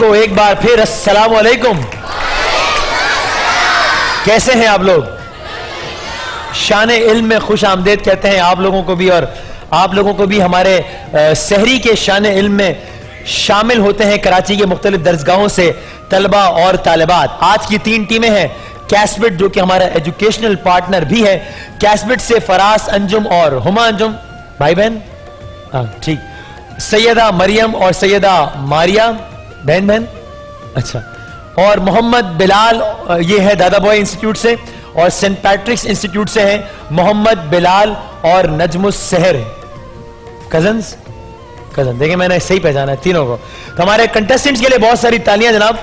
सबको एक बार फिर अस्सलाम वालेकुम। कैसे हैं आप लोग? शान इल्म में खुश आमदेद कहते हैं आप लोगों को भी, और आप लोगों को भी हमारे सहरी के शान इल्म में शामिल होते हैं कराची के मुख्तलिफ दरसगाहों से तलबा और तालिबात। आज की 3 टीमें हैं। कैसबिट जो कि हमारा एजुकेशनल पार्टनर भी है, कैसबिट से फराज अंजुम और हुमा अंजुम भाई बहन, हाँ ठीक, सैयदा मरियम और सैयदा मारिया बहन बहन, अच्छा, और मोहम्मद बिलाल ये है दादा बॉय इंस्टीट्यूट से, और सेंट पैट्रिक्स इंस्टीट्यूट से हैं मोहम्मद बिलाल और नजमुस सहर, कजन्स कजन। देखिए मैंने सही पहचाना है तीनों को। तो हमारे कंटेस्टेंट्स के लिए बहुत सारी तालियां जनाब।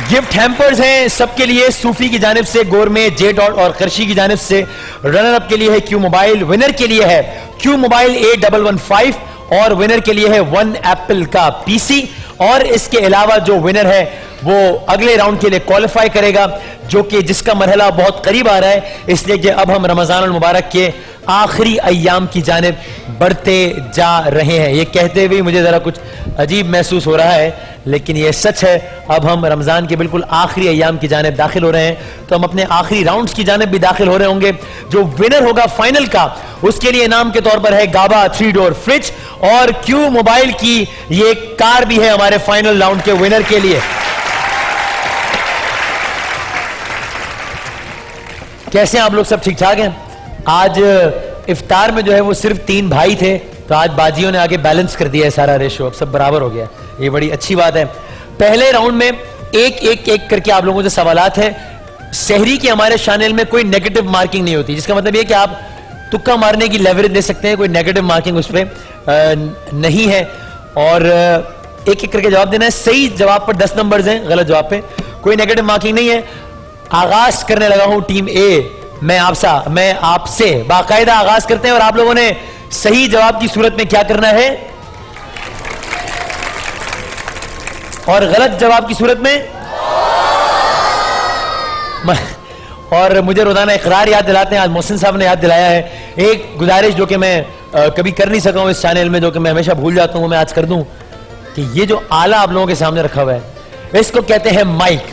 गिफ्ट हैम्पर्स हैं सबके लिए, सूफी की जानिब से गोरमे, जे डॉट और खर्शी की जानिब से। रनर अप के लिए है क्यू मोबाइल, विनर के लिए है क्यू मोबाइल A115 और विनर के लिए है 1 एप्पल का पीसी। और इसके अलावा जो विनर है वो अगले राउंड के लिए क्वालिफाई करेगा, जो कि जिसका मरहला बहुत करीब आ रहा है, इसलिए कि अब हम रमजान अल मुबारक के आखिरी अय्याम की जानिब बढ़ते जा रहे हैं। ये कहते हुए मुझे जरा कुछ अजीब महसूस हो रहा है, लेकिन ये सच है। अब हम रमजान के बिल्कुल आखिरी अय्याम की जानिब दाखिल हो रहे हैं, तो हम अपने आखिरी राउंड्स की जानिब भी दाखिल हो रहे होंगे। जो विनर होगा फाइनल का, उसके लिए इनाम के तौर पर है गाबा 3 डोर फ्रिज, और क्यू मोबाइल की ये कार भी है हमारे फाइनल राउंड के विनर के लिए। कैसे हैं आप लोग? सब ठीक ठाक हैं? आज इफ्तार में जो है वो सिर्फ 3 भाई थे, तो आज बाजियों ने आगे बैलेंस कर दिया है सारा रेशो, अब सब बराबर हो गया। ये बड़ी अच्छी बात है। पहले राउंड में एक करके आप लोगों से सवालात है। सहरी के हमारे शानिल में कोई नेगेटिव मार्किंग नहीं होती, जिसका मतलब ये कि आप तुक्का मारने की लेवरेज दे सकते हैं, कोई नेगेटिव मार्किंग उस पर नहीं है। और एक करके जवाब देना है। सही जवाब पर 10 नंबर हैं, गलत जवाब पे कोई नेगेटिव मार्किंग नहीं है। आगाज करने लगा हूं टीम ए, मैं आपसे बाकायदा आगाज करते हैं, और आप लोगों ने सही जवाब की सूरत में क्या करना है, और गलत जवाब की सूरत में और मुझे रोजाना इकरार याद दिलाते हैं, आज मोहसिन साहब ने याद दिलाया है। एक गुजारिश जो कि मैं कभी कर नहीं सका हूं इस चैनल में, जो कि मैं हमेशा भूल जाता हूं, मैं आज कर दूं, कि ये जो आला आप लोगों के सामने रखा हुआ है, इसको कहते हैं माइक।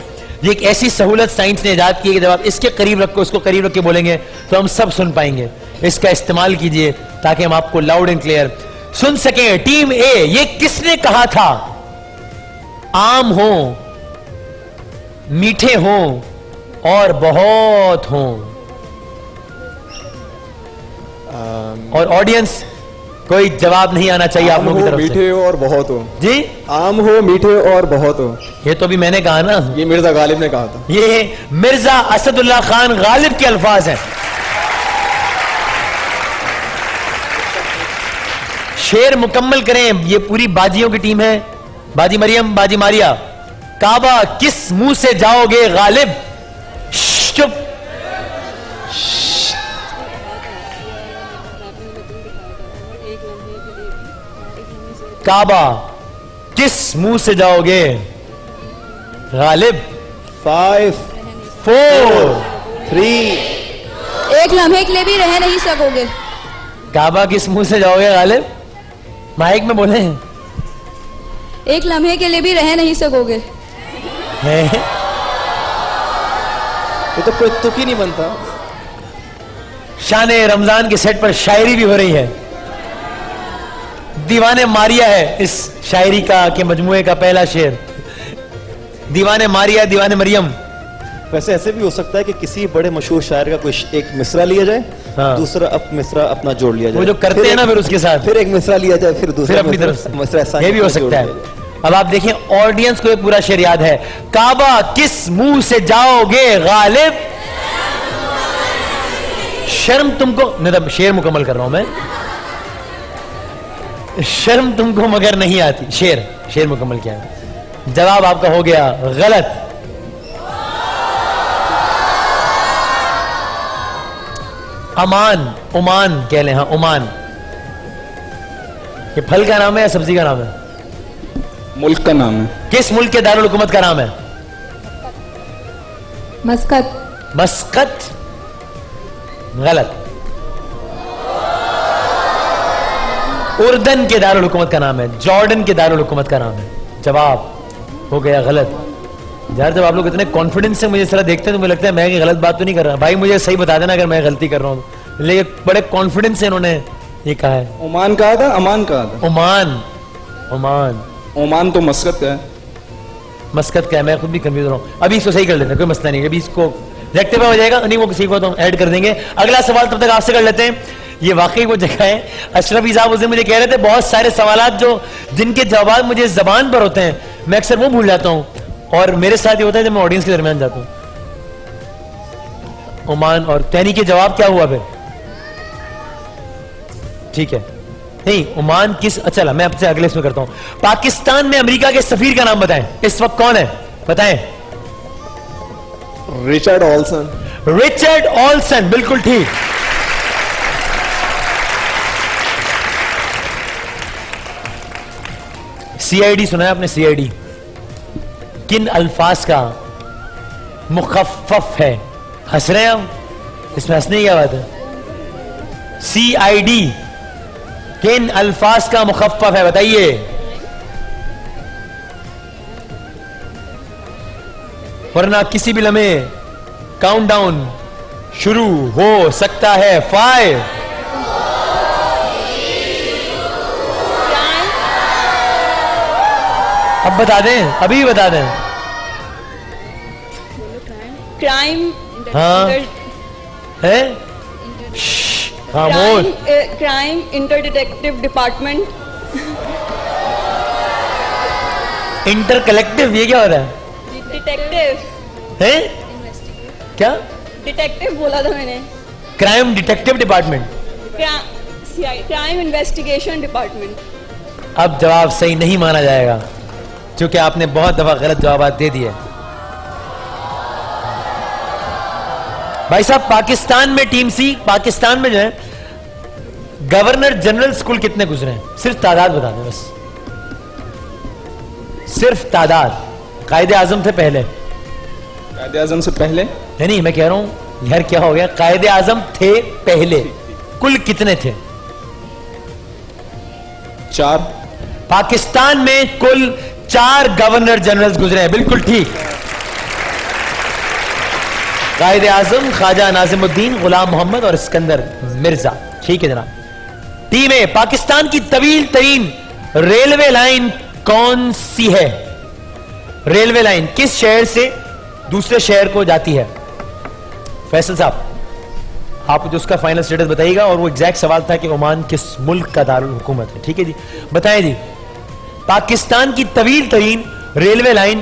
ये एक ऐसी सहूलत साइंस ने इजाद की है कि जब आप इसके करीब रखो, इसको करीब रख के बोलेंगे तो हम सब सुन पाएंगे। इसका इस्तेमाल कीजिए ताकि हम आपको लाउड एंड क्लियर सुन सकें। टीम ए, ये किसने कहा था आम हो, मीठे हो और बहुत हो? और ऑडियंस कोई जवाब नहीं आना चाहिए आप लोगों की तरफ से। मीठे हो और बहुत हो जी, आम हो, मीठे और बहुत हो। ये तो भी मैंने कहा ना, ये मिर्जा गालिब ने कहा था। ये मिर्जा असदुल्ला खान गालिब के अल्फाज हैं। शेर मुकम्मल करें। ये पूरी बाजियों की टीम है, बाजी मरियम, बाजी मारिया। काबा किस मुंह से जाओगे गालिब? चुप। काबा किस मुंह से जाओगे गालिब? 5 4 3। एक लम्हे के लिए भी रह नहीं सकोगे। काबा किस मुंह से जाओगे गालिब? माइक में बोले। एक लम्हे के लिए भी रह नहीं सकोगे। ये तो कोई तुक ही नहीं बनता। शान रमजान के सेट पर शायरी भी हो रही है। दीवाने मारिया है इस शायरी का के मजमुए का पहला शेर। दीवाने मारिया, दीवाने मरियम। वैसे ऐसे भी हो सकता है कि किसी बड़े मशहूर शायर का कोई एक मिसरा लिया जाए, हाँ। दूसरा मिसरा अपना जोड़ लिया जाए, वो जो करते हैं ना, फिर उसके साथ फिर एक मिसरा लिया जाए, फिर दूसरा अपनी तरफ से मिसरा। ये भी हो सकता है। अब आप देखिए, ऑडियंस को ये पूरा शेर याद है। काबा किस मुंह से जाओगे गालिब? शर्म तुमको, नहीं शेर मुकम्मल कर रहा हूं मैं, शर्म तुमको मगर नहीं आती। शेर मुकम्मल किया है। जवाब आपका हो गया गलत। अमान, ओमान कह लें, हाँ ओमान। ये फल का नाम है या सब्जी का नाम है? मुल्क का नाम है। किस मुल्क के दारुल हुकूमत का नाम है? मस्कत। मस्कत गलत। उर्दन के दारुल हुकूमत का नाम है, जॉर्डन के दारुल हुकूमत का नाम है। जवाब हो गया गलत। यार जब आप लोग इतने कॉन्फिडेंस से मुझे इस तरह देखते हैं तो मुझे लगता है मैं गलत बात तो नहीं कर रहा। भाई मुझे सही बता देना अगर मैं गलती कर रहा हूं, लेकिन बड़े कॉन्फिडेंस से इन्होंने ये कहा है। ओमान कहा था, अमान कहा था। ओमान, ओमान ओमान तो मस्कत का है। मस्कत का है, मैं खुद भी कंफ्यूज रहा हूं। अभी इसको सही कर लेते हैं, कोई मसला नहीं, अभी इसको रेक्टिफाई हो जाएगा, नहीं वो किसी को तो ऐड कर देंगे। अगला सवाल तब तक आपसे कर लेते हैं। ये वाकई वो जगह है, अशरफी साहब उस दिन मुझे कह रहे थे बहुत सारे सवाल जो जिनके जवाब मुझे जबान पर होते हैं मैं अक्सर वो भूल जाता हूं, और मेरे साथ ये होता है जब मैं ऑडियंस के दरमियान जाता हूं। ओमान और तैनी के जवाब क्या हुआ फिर? ठीक है, नहीं ओमान किस, अच्छा मैं आपसे अगले इसमें करता हूं। पाकिस्तान में अमेरिका के सफीर का नाम बताएं, इस वक्त कौन है बताएं? Richard Olson. रिचर्ड ऑल्सन, बिल्कुल ठीक। सीआईडी सुना है आपने? सीआईडी किन अल्फाज का मुखफ्फफ है? हंस रहे हैं हम, इसमें हंसने की क्या बात है? सीआईडी किन अल्फाज का मुखफ्फफ है बताइए? वरना किसी भी लम्हे काउंटडाउन शुरू हो सकता है। 5 अब बता दें, अभी बता दें। क्राइम, हाँ है, खामोश। Crime inter detective department. Inter collective, ये क्या हो रहा है? डिटेक्टिव है क्या? डिटेक्टिव बोला था मैंने। Crime detective department. Crime investigation department. अब जवाब सही नहीं माना जाएगा क्योंकि आपने बहुत दफा गलत जवाब दे दिए। भाई साहब पाकिस्तान में टीम सी, पाकिस्तान में जो है गवर्नर जनरल स्कूल कितने गुजरे हैं? सिर्फ तादाद बता दें बस, सिर्फ तादाद। कायदे आजम थे पहले, कायदे आजम से पहले नहीं मैं कह रहा हूं यार क्या हो गया, कायदे आजम थे पहले, कुल कितने थे? 4। पाकिस्तान में कुल 4 गवर्नर जनरल्स गुजरे हैं, बिल्कुल ठीक। कायदे आजम ख्वाजा नाजिमुद्दीन, गुलाम मोहम्मद और सिकंदर मिर्जा। ठीक है जनाब। टीम ए, पाकिस्तान की तवील तरीन रेलवे लाइन कौन सी है? रेलवे लाइन किस शहर से दूसरे शहर को जाती है? फैसल साहब आप जो उसका फाइनल स्टेटस बताइएगा, और वो एग्जैक्ट सवाल था कि ओमान किस मुल्क का दारुल हुकूमत है। ठीक है जी, बताएं जी। पाकिस्तान की तवील तरीन रेलवे लाइन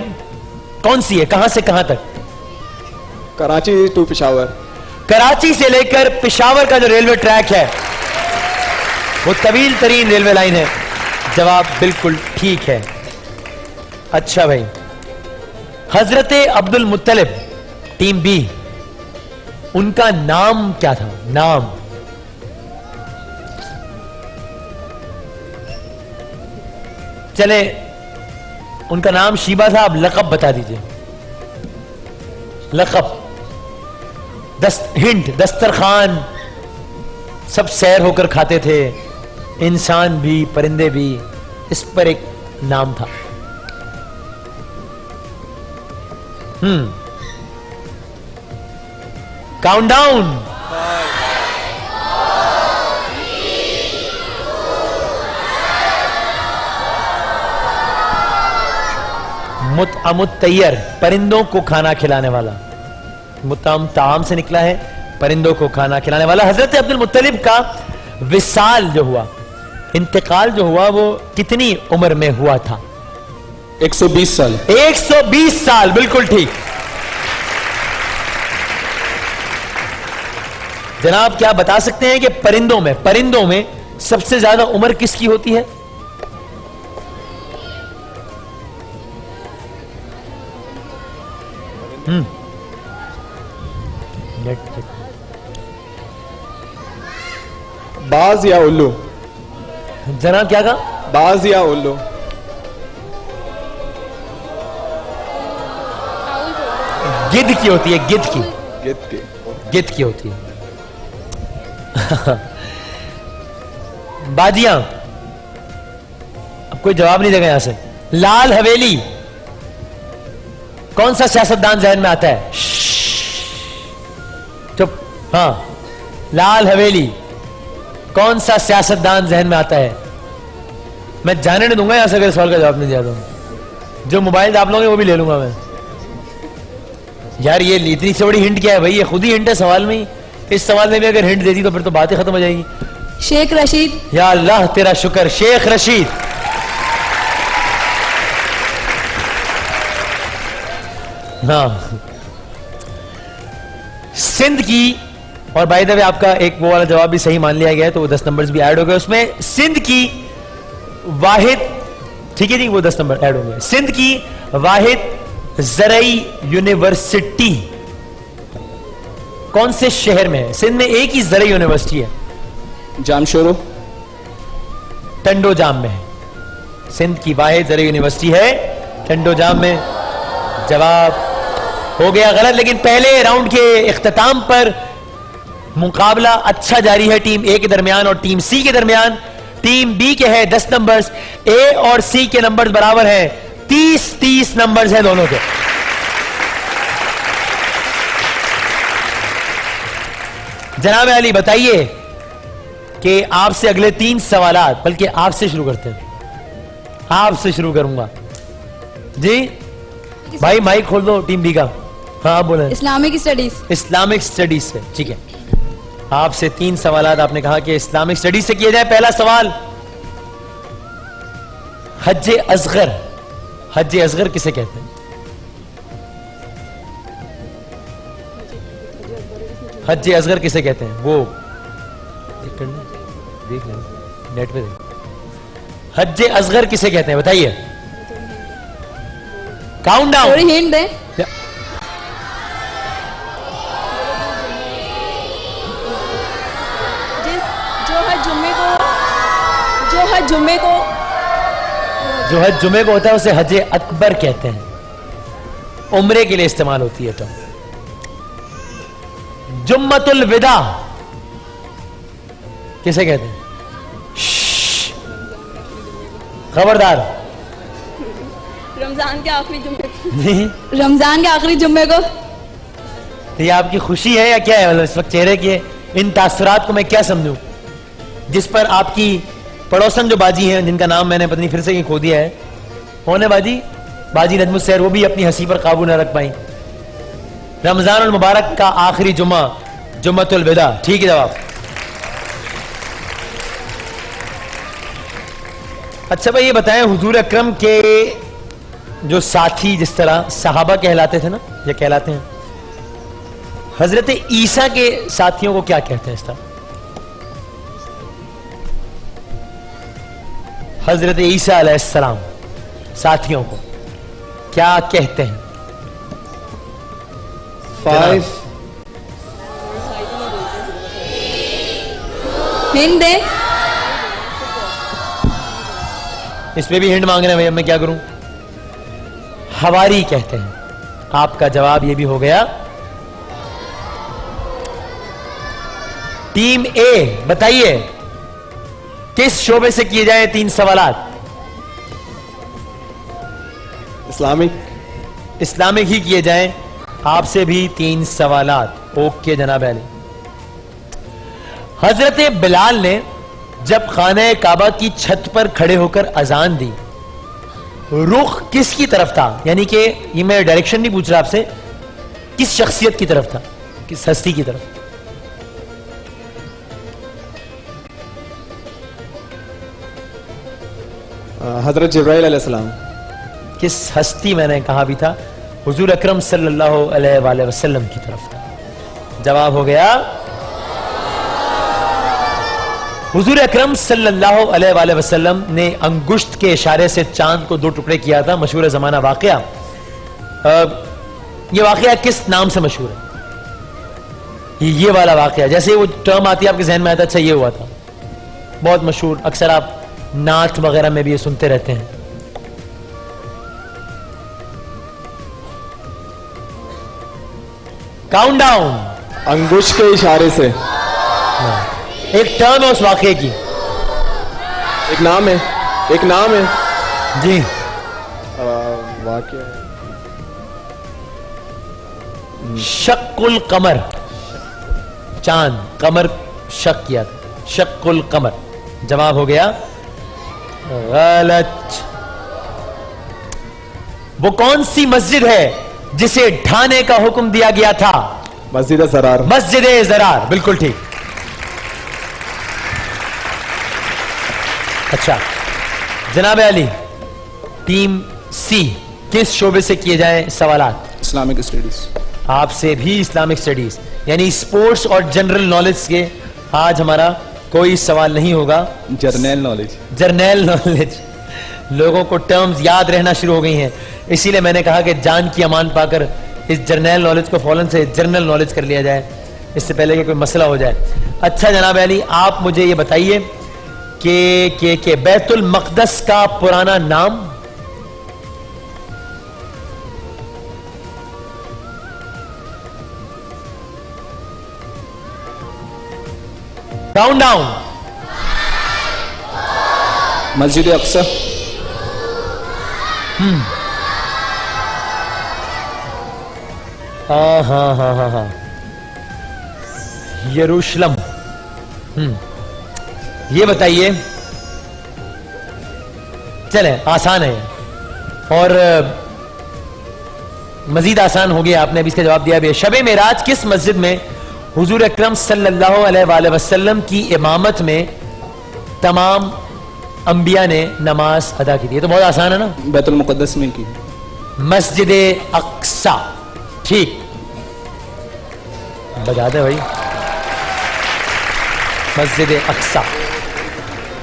कौन सी है, कहां से कहां तक? कराची टू पेशावर। कराची से लेकर पेशावर का जो रेलवे ट्रैक है वो तवील तरीन रेलवे लाइन है। जवाब बिल्कुल ठीक है। अच्छा भाई, हजरत अब्दुल मुत्तलिब टीम बी, उनका नाम क्या था? नाम चले, उनका नाम शीबा था, आप लकब बता दीजिए। लकब, हिंट, दस्तरखान, सब सैर होकर खाते थे, इंसान भी परिंदे भी, इस पर एक नाम था। काउंटडाउन। मुतअमुत्तैयर, परिंदों को खाना खिलाने वाला। मुतअम ताम से निकला है, परिंदों को खाना खिलाने वाला। हजरत अब्दुल मुत्तलिब का विसाल जो हुआ, इंतकाल जो हुआ, वो कितनी उम्र में हुआ था? 120 साल। 120 साल, बिल्कुल ठीक। जनाब क्या बता सकते हैं कि परिंदों में सबसे ज्यादा उम्र किसकी होती है? बाज या उल्लू? जनाब क्या कहा? बाज या उल्लू? गिद्ध की होती है, गिद्ध की, गिद्ध की होती है। बाजियां अब कोई जवाब नहीं देगा यहां से। लाल हवेली कौन सा सियासतदान जहन में आता है? चुप। हाँ, लाल हवेली कौन सा सियासतदान जहन में आता है? मैं जाने नहीं दूंगा यहां से अगर सवाल का जवाब नहीं दिया तो। जो मोबाइल आप लोगे वो भी ले लूंगा मैं। यार ये इतनी से बड़ी हिंट क्या है भाई? ये खुद ही हिंट है सवाल में ही। इस सवाल में भी अगर हिंट दे दी तो फिर तो बात ही खत्म हो जाएगी। शेख रशीद। या अल्लाह तेरा शुक्र, शेख रशीद। हाँ, सिंध की, और बाय द वे आपका एक वो वाला जवाब भी सही मान लिया गया है तो वो 10 नंबर्स भी ऐड हो गए उसमें। सिंध की वाहिद, ठीक है जी, वो 10 नंबर ऐड हो गए। सिंध की वाहिद ज़रई यूनिवर्सिटी कौन से शहर में है? सिंध में एक ही ज़रई यूनिवर्सिटी है, जामशोरो। टंडोजाम में है। सिंध की वाहिद ज़रई यूनिवर्सिटी है टंडोजाम में। जवाब हो गया गलत, लेकिन पहले राउंड के इख्तिताम पर मुकाबला अच्छा जारी है टीम ए के दरमियान और टीम सी के दरमियान। टीम बी के है 10 नंबर्स, ए और सी के नंबर्स बराबर हैं, 30-30 नंबर्स हैं दोनों के। जनाब अली बताइए कि आपसे अगले 3 सवालात, बल्कि आपसे शुरू करते हैं। आपसे शुरू करूंगा जी। भाई माइक खोल दो टीम बी का। हाँ बोले। Islamic studies. इस्लामिक स्टडीज से, ठीक है। आपसे 3 सवालात आपने कहा कि इस्लामिक स्टडीज से किए जाए। पहला सवाल, हज असगर। हज असगर किसे कहते हैं? हज असगर किसे कहते हैं? वो देख लें नेट पे देख। हज असगर किसे कहते हैं बताइए? Count down. थोड़ी हिंट दें। जो हज जुम्मे को होता है उसे हज अकबर कहते हैं। उम्रे के लिए इस्तेमाल होती है। तो जुम्मतुल विदा किसे कहते हैं? खबरदार। रमजान के आखिरी जुम्मे को। रमजान के आखिरी जुम्मे को। ये आपकी खुशी है या क्या है? मतलब इस वक्त चेहरे के इन तासुरात को मैं क्या समझूं, जिस पर आपकी पड़ोसन जो बाजी हैं, जिनका नाम मैंने पत्नी फिर से ही खो दिया है, कौन है बाजी? बाजी नजमुस सैर, वो भी अपनी हंसी पर काबू न रख पाई। रमजान उल मुबारक का आखिरी जुम्मा जुम्मतुल विदा, ठीक है जवाब। अच्छा भाई ये बताएं, हुजूर अकरम के जो साथी जिस तरह सहाबा कहलाते थे ना, या कहलाते हैं, हजरत ईसा के साथियों को क्या कहते हैं? इस तरह हजरत ईसा अलैहिस्सलाम साथियों को क्या कहते हैं? 5 हिंट दे। इसमें भी हिंट मांग रहे हैं भैया, मैं क्या करूं? हवारी कहते हैं। आपका जवाब ये भी हो गया। टीम ए बताइए किस शोबे से किए जाए 3 सवालात? इस्लामिक ही किए जाएं। आपसे भी 3 सवालात। ओके जनाब अली। हजरत बिलाल ने जब खाने काबा की छत पर खड़े होकर अजान दी, रुख किसकी तरफ था? यानी कि ये मैं डायरेक्शन नहीं पूछ रहा आपसे, किस शख्सियत की तरफ था, किस हस्ती की तरफ? हजरत जिब्राइल अलैहिस्सलाम। किस हस्ती मैंने कहा भी था? हुजूर अकरम सल्लल्लाहु अलैहि वसल्लम की तरफ था। जवाब हो गया। हुजूर अकरम सल्लल्लाहु अलैहि वसल्लम ने अंगुश्त के इशारे से चांद को 2 टुकड़े किया था। मशहूर जमाना वाकया। ये वाकया किस नाम से मशहूर है? ये वाला वाकया, जैसे वो टर्म आती है आपके जहन में आता, अच्छा ये हुआ था, बहुत मशहूर। अक्सर आप नात वगैरह में भी ये सुनते रहते हैं। Count down. अंगुश के इशारे से। एक टर्म है उस वाकये की। एक नाम है। जी वाक्य शक्कुल कमर, चांद कमर शक किया था, शक्कुल कमर। जवाब हो गया गलत। वो कौन सी मस्जिद है जिसे ढाने का हुक्म दिया गया था? मस्जिद ज़रार। मस्जिद ज़रार, बिल्कुल ठीक। अच्छा जनाब अली, टीम सी किस शोबे से किए जाएं सवालात? Islamic studies. आपसे भी इस्लामिक स्टडीज, यानी स्पोर्ट्स और जनरल नॉलेज के आज हमारा कोई सवाल नहीं होगा। General knowledge. जर्नल नॉलेज, लोगों को टर्म्स याद रहना शुरू हो गई हैं, इसीलिए मैंने कहा कि जान की अमान पाकर इस जर्नल नॉलेज को फौरन से जनरल नॉलेज कर लिया जाए, इससे पहले कि कोई मसला हो जाए। अच्छा जनाब अली, आप मुझे ये बताइए कि बैतुल मक़दस का पुराना नाम? डाउन। मस्जिद अक्सा। हाँ, यरूशलम। ये बताइए, चले आसान है और मजीद आसान हो गया, आपने अभी इसका जवाब दिया भी है। शबे मेराज किस मस्जिद में हुजूर अकरम सल्लल्लाहु अलैहि वसल्लम की इमामत में तमाम अंबिया ने नमाज अदा की थी? ये तो बहुत आसान है ना। बैतुल मुक़द्दस में की। मस्जिद अक्सा, ठीक, बजा दे भाई, मस्जिद अक्सा।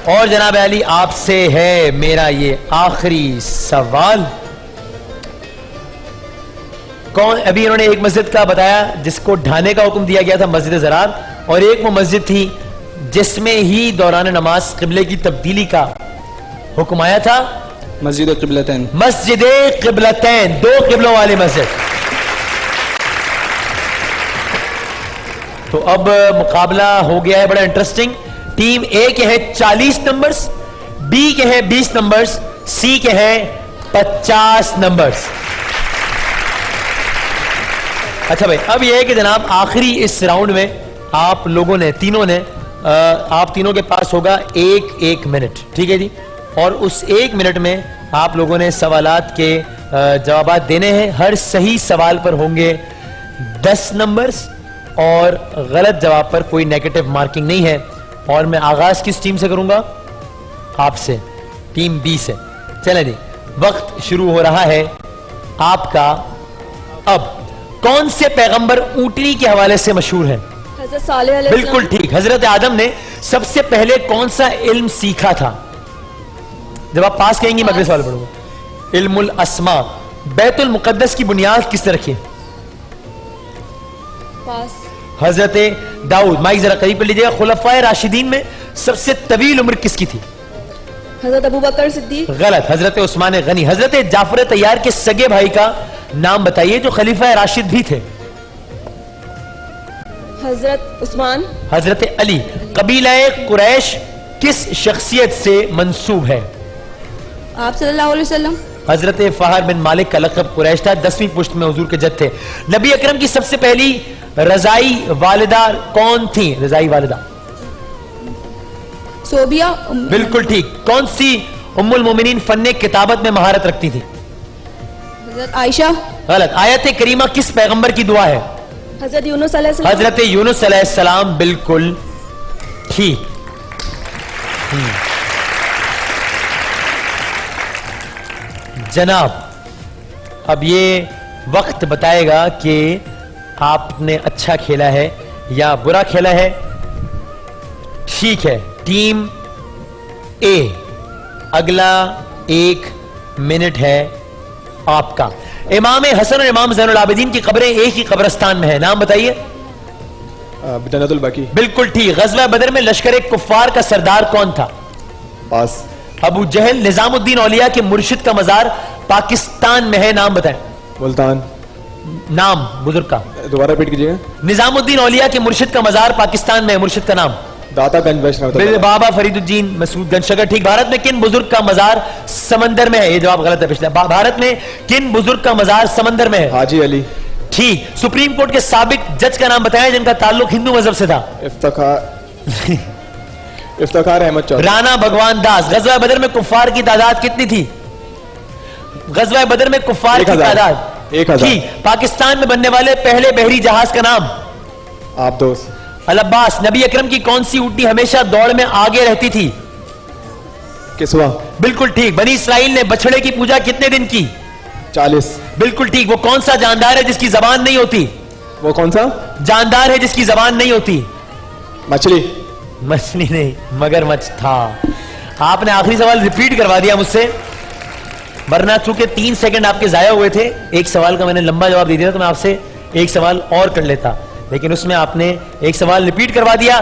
और जनाब अली, आपसे है मेरा ये आखिरी सवाल। कौन, अभी इन्होंने एक मस्जिद का बताया जिसको ढाने का हुक्म दिया गया था, मस्जिद ज़रार, और एक वो मस्जिद थी जिसमें ही दौरान नमाज किबले की तब्दीली का हुक्म आया था। मस्जिद क़िबलतैन। मस्जिद क़िबलतैन, दो किबलों वाली मस्जिद। तो अब मुकाबला हो गया है बड़ा इंटरेस्टिंग। टीम ए के है 40 नंबर्स, बी के है 20 नंबर्स, सी के है 50 नंबर्स। अच्छा भाई, अब यह है कि जनाब आखिरी इस राउंड में आप लोगों ने, तीनों ने, आप तीनों के पास होगा एक मिनट, ठीक है जी। और उस 1 मिनट में आप लोगों ने सवालात के जवाब देने हैं। हर सही सवाल पर होंगे 10 नंबर्स और गलत जवाब पर कोई नेगेटिव मार्किंग नहीं है। और मैं आगाज किस टीम से करूंगा? आपसे, टीम बी से। चले जी, वक्त शुरू हो रहा है आपका। अब कौन से पैगंबर ऊंटनी के हवाले से मशहूर है? हज़रत सालेह अलैहि बिल्कुल ठीक, हजरत आदम ने सबसे पहले कौन सा इल्म सीखा था? जब आप पास कहेंगी मैं अगले सवाल पढ़ूंगा। इल्मुल अस्मा। बैतुल मुक़द्दस की बुनियाद किसने रखी? पास। हजरत दाऊद। माइक जरा करीब कर लीजिएगा। खुलफाए राशिदीन में सबसे तवील उम्र किसकी थी? हज़रत अबू बकर सिद्दीक। गलत, हजरत उस्मान गनी। हजरत जाफर तैयार के सगे भाई का नाम बताइए जो खलीफा राशिद भी थे। हजरत उस्मान। हजरत अली। कबीला कुरैश किस शख्सियत से मंसूब है? आप सल्लल्लाहु अलैहि वसल्लम। हजरत फहर बिन मालिक का लक़ब कुरैश था, 10वीं पुश्त में हुजूर के जद थे। नबी अकरम की सबसे पहली रजाई वालिदा कौन थी? रजाई वालिदा सोबिया। बिल्कुल ठीक। कौन सी उम्मुल मोमिनीन फन्ने किताबत में महारत रखती थी? हजरत आयशा। गलत। आयत करीमा किस पैगंबर की दुआ है? हजरत यूनुस अलैहिस्सलाम। हजरत यूनुस अलैहिस्सलाम, बिल्कुल ठीक। जनाब, अब ये वक्त बताएगा कि आपने अच्छा खेला है या बुरा खेला है। ठीक है, टीम ए, अगला 1 मिनट है आपका। इमाम हसन और इमाम ज़ैनुल आबिदीन की कब्रें एक ही कब्रिस्तान में है, नाम बताइए। जन्नतुल बाकी। बिल्कुल ठीक। गज़वा बदर में लश्कर कुफ्फार का सरदार कौन था? पास। अबू जहल। निजामुद्दीन औलिया के मुर्शिद का मजार पाकिस्तान में है, नाम बताएं। मुल्तान। नाम बुजुर्ग का दोबारा रिपीट कीजिएगा। निजामुद्दीन औलिया के मुर्शिद का मजार पाकिस्तान में है, मुर्शिद का नाम? दातागंज वैष्णव बाबा फरीदुद्दीन मसूदगंज शगर। ठीक। भारत में किन बुजुर्ग का मजार समंदर में है? ये जवाब गलत है पिछला। भारत में किन बुजुर्ग का मजार समंदर में है? हाजी अली। ठीक। सुप्रीम कोर्ट के साबिक जज का नाम बताया जिनका ताल्लुक हिंदू मजहब से था? इफ्तिखार अहमद चौधरी। राणा भगवान दास। गजवा बदर में कुफ्फार की तादाद कितनी थी? गजवा बदर में कुफ्फार की तादाद 1000। ठीक। पाकिस्तान में बनने वाले पहले बहरी जहाज का नाम? आबदोस। अल अब्बास। नबी अकरम की कौन सी ऊँटनी हमेशा दौड़ में आगे रहती थी? किस्वा। बिल्कुल ठीक। बनी इस्राइल ने बछड़े की पूजा कितने दिन की? 40। बिल्कुल ठीक। वो कौन सा जानदार है जिसकी जबान नहीं होती? वो कौन सा जानदार है जिसकी जबान नहीं होती? मछली। मछली नहीं, मगरमच्छ था। आपने आखिरी सवाल रिपीट करवा दिया मुझसे, वरना चूंकि 3 सेकंड आपके जाया हुए थे, एक सवाल का मैंने लंबा जवाब दे दिया तो मैं आपसे एक सवाल और कर लेता, लेकिन उसमें आपने एक सवाल रिपीट करवा दिया।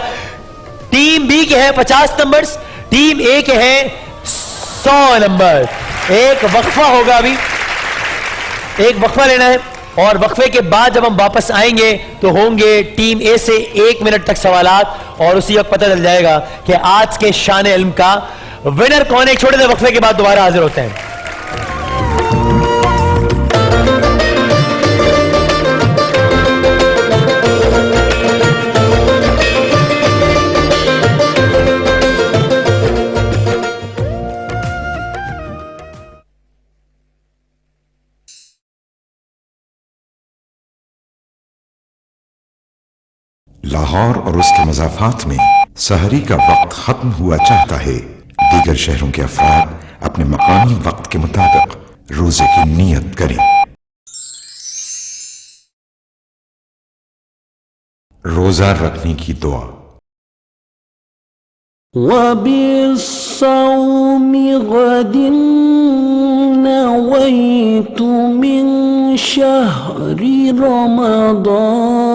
टीम बी के हैं 50 नंबर्स, टीम ए के हैं 100 नंबर। एक वक्फा होगा, अभी एक वक्फा लेना है और वक्फे के बाद जब हम वापस आएंगे तो होंगे टीम ए से 1 मिनट तक सवालात और उसी वक्त पता चल जाएगा कि आज के शान इल्म का विनर कौन है। एक छोटे से वक्फे के बाद दोबारा हाजिर होते हैं। लाहौर और उसके मज़ाफ़ात में सहरी का वक्त खत्म हुआ चाहता है। दीगर शहरों के अफराद अपने मकामी वक्त के मुताबिक रोजे की नियत करें। रोजा रखने की दुआ। वबिस्सौमि गदिन नवैतु मिन शहरि रमज़ान।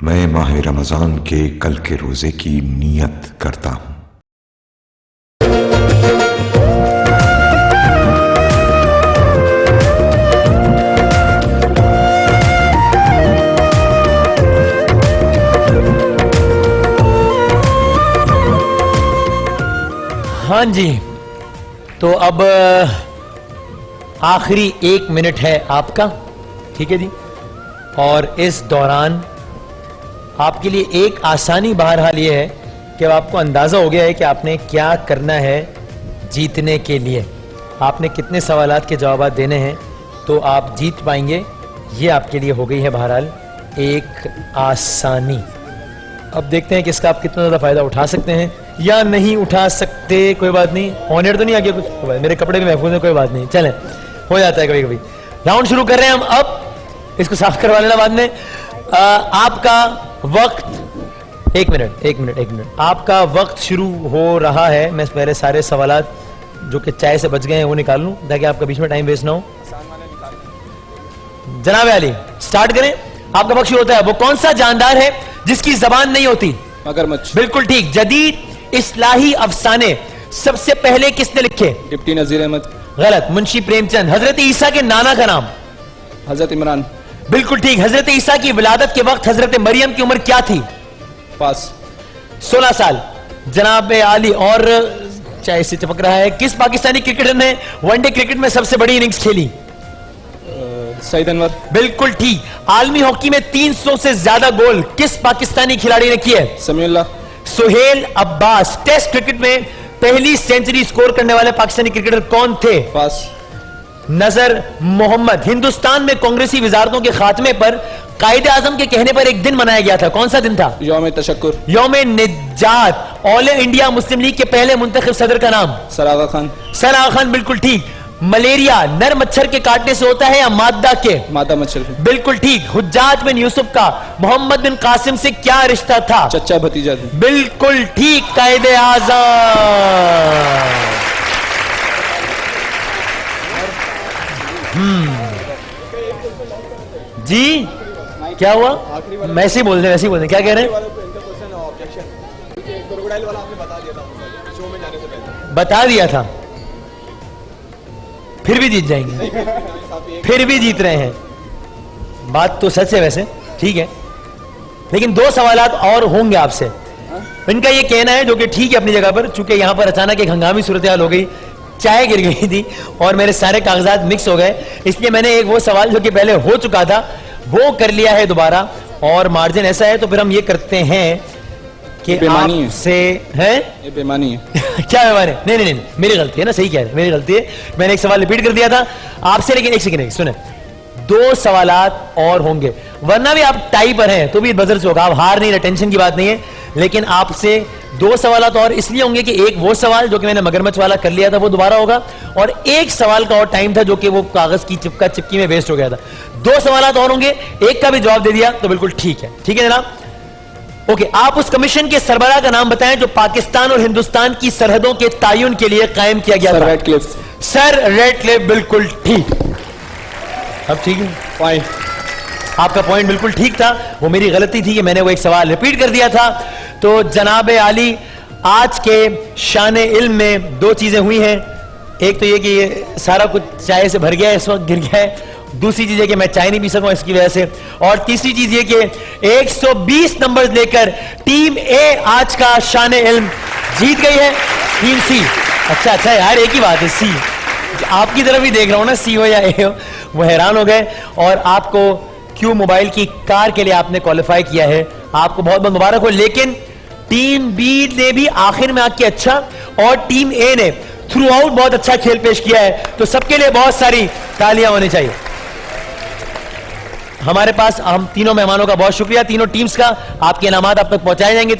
मैं माह रमजान के कल के रोजे की नियत करता हूं। हाँ जी, तो अब आखिरी 1 मिनट है आपका, ठीक है जी। और इस दौरान आपके लिए एक आसानी बहरहाल ये है कि अब आपको अंदाज़ा हो गया है कि आपने क्या करना है जीतने के लिए। आपने कितने सवालात के जवाब देने हैं तो आप जीत पाएंगे, ये आपके लिए हो गई है बहरहाल एक आसानी। अब देखते हैं कि इसका आप कितना ज़्यादा फ़ायदा उठा सकते हैं या नहीं उठा सकते। कोई बात नहीं, ऑनर तो नहीं आ गया कुछ, मेरे कपड़े भी महफूज हैं, कोई बात नहीं, चलें, हो जाता है कभी कभी। राउंड शुरू कर रहे हैं हम अब, इसको साफ करवा लेना बाद में। आपका वक्त 1 मिनट, आपका वक्त शुरू हो रहा है। मैं पहले सारे सवालात जो कि चाय से बच गए हैं वो निकाल लूं ताकि आपका बीच में टाइम वेस्ट ना हो। जनाब अली स्टार्ट करें, आपका वक्त शुरू होता है। वो कौन सा जानदार है जिसकी जबान नहीं होती? मगरमच्छ। बिल्कुल ठीक। जदीद इस्लाही अफसाने सबसे पहले किसने लिखे? डिप्टी नजीर अहमद। गलत, मुंशी प्रेमचंद। हजरत ईसा के नाना का नाम? हजरत इमरान। बिल्कुल ठीक। हजरत ईसा की विलादत के वक्त हजरत मरियम की उम्र क्या थी? पास। 16 साल। जनाब आली, और चाय से चपक रहा है, किस पाकिस्तानी क्रिकेटर ने वनडे क्रिकेट में सबसे बड़ी इनिंग्स खेली? सईद अनवर। बिल्कुल ठीक। आलमी हॉकी में 300 से ज्यादा गोल किस पाकिस्तानी खिलाड़ी ने किए? समीउल्लाह। सुहेल अब्बास। टेस्ट क्रिकेट में पहली सेंचुरी स्कोर करने वाले पाकिस्तानी क्रिकेटर कौन थे? पास। नजर मोहम्मद। हिंदुस्तान में कांग्रेसी वजारतों के खात्मे पर कायदे आजम के कहने पर एक दिन मनाया गया था, कौन सा दिन था? यौम तशक्कुर। यौम निजात। ऑल इंडिया मुस्लिम लीग के पहले मुंतखब सदर का नाम? सर आगा खान। सर आगा खान, बिल्कुल ठीक। मलेरिया नर मच्छर के काटने से होता है या मादा के? मादा मच्छर के। बिल्कुल ठीक। हुज्जाज बिन यूसुफ का मोहम्मद बिन कासिम से क्या रिश्ता था? चचा भतीजा थे। बिल्कुल ठीक। कायदे आजम। जी क्या हुआ? वैसे ही बोल रहे, वैसे ही बोल रहे, क्या कह रहे हैं? बता दिया था, फिर भी जीत जाएंगे, फिर भी जीत रहे हैं। बात तो सच है वैसे, ठीक है। लेकिन 2 सवालात और होंगे आपसे। इनका ये कहना है, जो कि ठीक है अपनी जगह पर, चूंकि यहां पर अचानक एक हंगामी सूरत हाल हो गई, चाय गिर गई थी और मेरे सारे कागजात मिक्स हो गए, इसलिए मैंने एक वो सवाल जो कि पहले हो चुका था वो कर लिया है दोबारा, और मार्जिन ऐसा है तो फिर हम ये करते हैं कि बेईमानी है। आपसे है ये बेईमानी है। क्या बेईमानी? नहीं नहीं नहीं, मेरी गलती है ना, सही कह रहे हैं, मेरी गलती है, मैंने एक सवाल रिपीट कर दिया था आपसे। लेकिन एक सेकंड सुने, 2 सवालात और होंगे, वरना भी आप टाई पर हैं तो भी बजर से होगा, आप हार नहीं रहे, टेंशन की बात नहीं है। लेकिन आपसे 2 सवालात और इसलिए होंगे कि एक वो सवाल जो कि मैंने मगरमच्छ वाला कर लिया था वो दोबारा होगा, और एक सवाल का और टाइम था जो कि वो कागज की चिपकी में वेस्ट हो गया था। 2 सवालात और होंगे, एक का भी जवाब दे दिया तो बिल्कुल ठीक है जनाब। ओके, आप उस कमीशन के सरबराह का नाम बताएं जो पाकिस्तान और हिंदुस्तान की सरहदों के तायुन के लिए कायम किया गया सर था। रेडक्लिफ। सर रेडक्लिफ, बिल्कुल ठीक। अब ठीक है, पॉइंट। आपका पॉइंट बिल्कुल ठीक था, वो मेरी गलती थी कि मैंने वो एक सवाल रिपीट कर दिया था। तो जनाब आली, आज के शान इल्म में 2 चीजें हुई हैं। एक तो ये कि ये सारा कुछ चाय से भर गया है, इस वक्त गिर गया है। दूसरी चीज है कि मैं चाय नहीं पी सकूं इसकी वजह से। और तीसरी चीज ये कि 120 नंबर्स लेकर टीम ए आज का शान इल्म जीत गई है। टीम सी, अच्छा यार, एक ही बात है, सी। आपकी तरफ ही देख रहा हूं ना, सी हो या ए हो, वो हैरान हो गए। और आपको क्यू मोबाइल की कार के लिए आपने क्वालिफाई किया है, आपको बहुत बहुत मुबारक हो। लेकिन टीम बी ने भी आखिर में आके अच्छा, और टीम ए ने थ्रू आउट बहुत अच्छा खेल पेश किया है, तो सबके लिए बहुत सारी तालियां होनी चाहिए। हमारे पास हम तीनों मेहमानों का बहुत शुक्रिया, तीनों टीम्स का। आपके इनामात आप तक पहुंचाए जाएंगे।